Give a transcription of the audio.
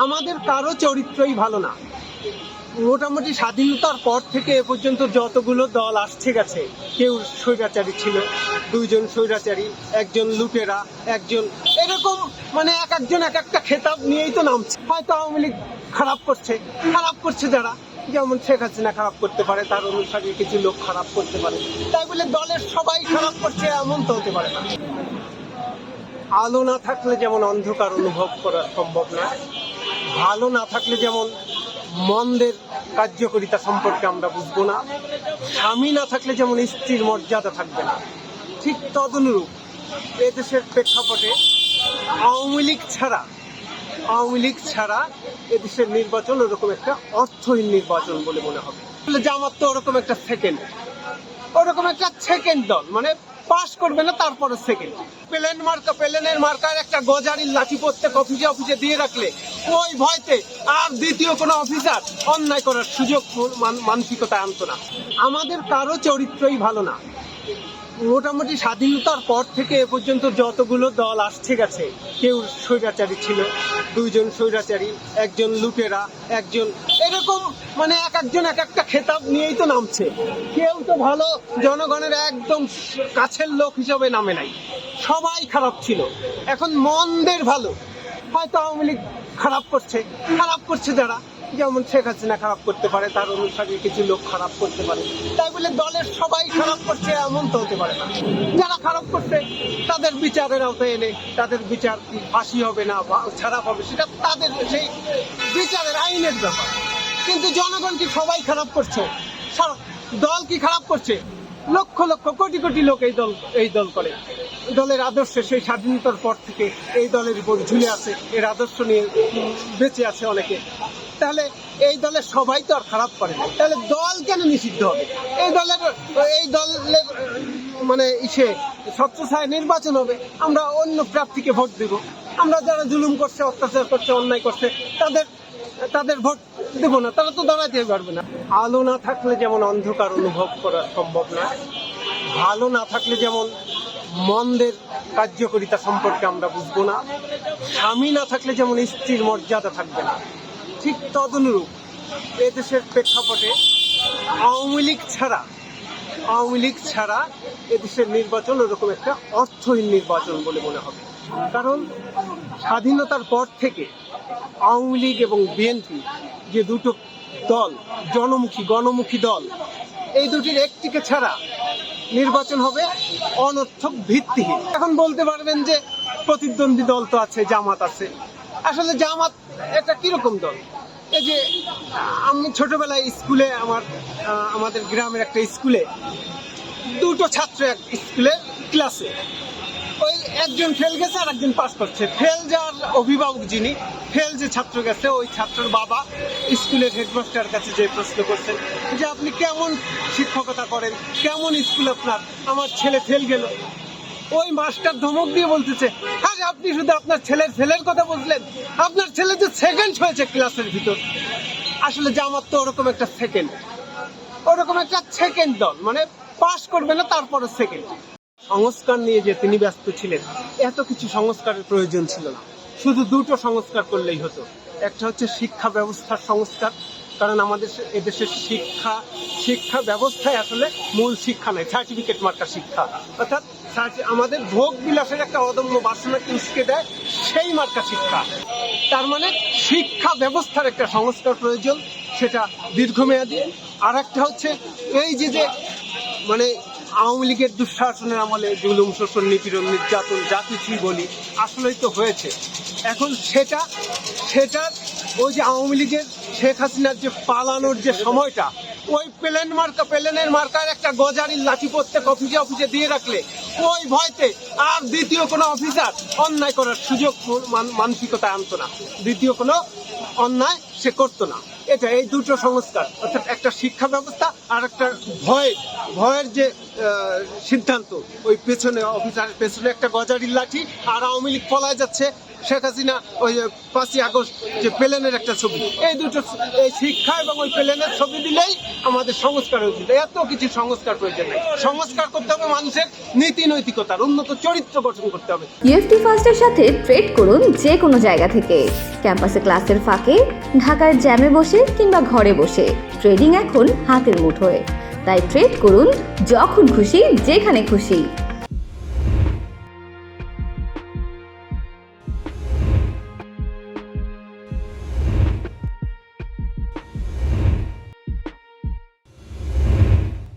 আমাদের কারো চরিত্রই ভালো না। মোটামুটি স্বাধীনতার পর থেকে এ পর্যন্ত যতগুলো দল আসছে গেছে, কেউ স্বৈরাচারী ছিল, দুইজন স্বৈরাচারী, একজন লুটেরা, একজন এরকম, মানে এক একজন এক একটা খেতাব নিয়েই তো নামছে। হয়তো আওয়ামী লীগ খারাপ করছে যারা, যেমন শেখ হাসিনা খারাপ করতে পারে, তার অনুসারী কিছু লোক খারাপ করতে পারে, তাই বলে দলের সবাই খারাপ করছে এমন তো হতে পারে না। আলো না থাকলে যেমন অন্ধকার অনুভব করা সম্ভব না, ভালো না থাকলে যেমন মন্দের কার্যকারিতা সম্পর্কে আমরা বুঝবো না, স্বামী না থাকলে যেমন স্ত্রীর মর্যাদা থাকবে না, ঠিক তদনুরূপ এদেশের প্রেক্ষাপটে আওয়ামী লীগ ছাড়া এদেশের নির্বাচন ওরকম একটা অর্থহীন নির্বাচন বলে মনে হবে। জামাত তো ওরকম একটা সেকেন্ড দল, মানে পাস করবে না তারপরে সেকেন্ড। প্লেনের মার্কার একটা গজারির লাঠি প্রত্যেক অফিসে দিয়ে রাখলে ওই ভয়তে আর দ্বিতীয় কোনো অফিসার অন্যায় করার সুযোগ মানসিকতা আনতো না। আমাদের কারো চরিত্রই ভালো না। মোটামুটি স্বাধীনতার পর থেকে এ পর্যন্ত যতগুলো দল আসছে গেছে, কেউ স্বৈরাচারী ছিল, দুইজন স্বৈরাচারী, একজন লুটেরা, একজন এরকম, মানে এক একজন এক একটা খেতাব নিয়েই তো নামছে। কেউ তো ভালো জনগণের একদম কাছের লোক হিসাবে নামে নাই, সবাই খারাপ ছিল। এখন মন্দের ভালো, হয়তো আওয়ামী লীগ খারাপ করছে যারা, যেমন শেখ হাসিনা খারাপ করতে পারে, তার অনুসারী কিছু লোক খারাপ করতে পারে, তাই বলে দলের সবাই খারাপ করছে এমন তো হতে পারে না। যারা খারাপ করছে তাদের বিচারের আওতায় এনে তাদের বিচার ফাঁসি হবে না বা ছাড়া হবে, সেটা তাদের সেই বিচারের আইনের ব্যাপার। কিন্তু জনগণ কি সবাই খারাপ করছে? দল কি খারাপ করছে? লক্ষ লক্ষ কোটি কোটি লোক এই দল করে, দলের আদর্শে সেই স্বাধীনতার পর থেকে এই দলের উপর ঝুলে আছে, এর আদর্শ নিয়ে বেঁচে আছে অনেকে। তাহলে এই দলের সবাই তো আর খারাপ করে না, তাহলে দল কেন নিষিদ্ধ হবে? এই দলের মানে স্বচ্ছতায় নির্বাচন হবে, আমরা অন্য প্রার্থীকে ভোট দেব। আমরা যারা জুলুম করছে, অত্যাচার করছে, অন্যায় করছে, তাদের ভোট দেবো না, তারা তো দাঁড়াতে পারবে না। আলো না থাকলে যেমন অন্ধকার অনুভব করা সম্ভব না, ভালো না থাকলে যেমন মন্দের কার্যকারিতা সম্পর্কে আমরা বুঝবো না, স্বামী না থাকলে যেমন স্ত্রীর মর্যাদা থাকবে না, ঠিক তদনুরূপ এদেশের প্রেক্ষাপটে আওয়ামী লীগ ছাড়া এদেশের নির্বাচন ওরকম একটা অর্থহীন নির্বাচন বলে মনে হবে। কারণ স্বাধীনতার পর থেকে আওয়ামী লীগ এবং বিএনপি যে দুটো দল, গণমুখী দল, এই দুটির একটিকে ছাড়া নির্বাচন হবে অনর্থক, ভিত্তিহীন। এখন বলতে পারবেন যে প্রতিদ্বন্দ্বী দল তো আছে, জামাত আছে। আসলে জামাত একটা কিরকম দল? এই যে আমি ছোটবেলায় স্কুলে, আমাদের গ্রামের একটা স্কুলে দুটো ছাত্র এক স্কুলের ক্লাসে, ওই একজন ফেল গেছে আর একজন পাস করছে। ফেল যার অভিভাবক, যিনি ফেল যে ছাত্র গেছে, ওই ছাত্রের বাবা স্কুলের হেডমাস্টার কাছে যে প্রশ্ন করছেন যে আপনি কেমন শিক্ষকতা করেন, কেমন স্কুল আপনার, আমার ছেলে ফেল গেল। ওই মাস্টার ধমক দিয়ে বলতেছে, আরে আপনি শুধু আপনার ছেলের ফেলের কথা বুঝলেন, আপনার ছেলে যে সেকেন্ড হয়েছে ক্লাসের ভিতর। আসলে জামাত তো ওরকম একটা সেকেন্ড দল, মানে পাস করবে না তারপরে সেকেন্ড। সংস্কার নিয়ে যে তিনি ব্যস্ত ছিলেন, এত কিছু সংস্কারের প্রয়োজন ছিল না, শুধু দুটো সংস্কার করলেই হতো। একটা হচ্ছে শিক্ষা ব্যবস্থার সংস্কার, কারণ আমাদের এদেশের শিক্ষা ব্যবস্থায় আসলে মূল শিক্ষা নাই, সার্টিফিকেট মার্কা শিক্ষা, অর্থাৎ আমাদের ভোগ বিলাসের একটা অদম্য বাসনাকে উস্কে দেয় সেই মার্কা শিক্ষা। তার মানে শিক্ষা ব্যবস্থার একটা সংস্কার প্রয়োজন, সেটা দীর্ঘমেয়াদী। আর একটা হচ্ছে এই যে মানে আওয়ামী লীগের দুঃশাসনের আমলে জুলুম, শোষণ, নিপীড়ন, নির্যাতন যা কিছুই বলি আসলেই তো হয়েছে। এখন সেটা ওই যে আওয়ামী লীগের শেখ হাসিনার যে পালানোর যে সময়টা, ওই প্লেনের মার্কার একটা গজারির লাঠি প্রত্যেক অফিসে দিয়ে রাখলে ওই ভয়তে আর দ্বিতীয় কোনো অফিসার অন্যায় করার সুযোগ মানসিকতা আনতো না, দ্বিতীয় কোনো অন্যায় সে করতো না। এই দুটো সংস্কার, অর্থাৎ একটা শিক্ষা ব্যবস্থা আর একটা ভয়ের যে সিদ্ধান্ত, ওই অফিসারের পেছনে একটা গজারির লাঠি, আর আওয়ামী লীগ পলায় যাচ্ছে, শেখ হাসিনা ওই 5ই আগস্ট যে প্লেনের একটা ছবি, এই দুটো, এই শিক্ষা এবং ওই প্লেনের ছবি দিলেই আমাদের সংস্কার হয়েছিল। এত কিছু সংস্কার প্রয়োজন নেই। সংস্কার করতে হবে মানুষের নীতি নৈতিকতার, উন্নত চরিত্র গঠন করতে হবে। ইউএফটি ফার্স্টের সাথে ট্রেড করুন যে কোনো জায়গা থেকে, ক্যাম্পাসে ক্লাসের ফাঁকে, ঢাকার জ্যামে বসে কিংবা ঘরে বসে। ট্রেডিং এখন হাতের মুঠোয়, তাই ট্রেড করুন যখন খুশি, যেখানে খুশি।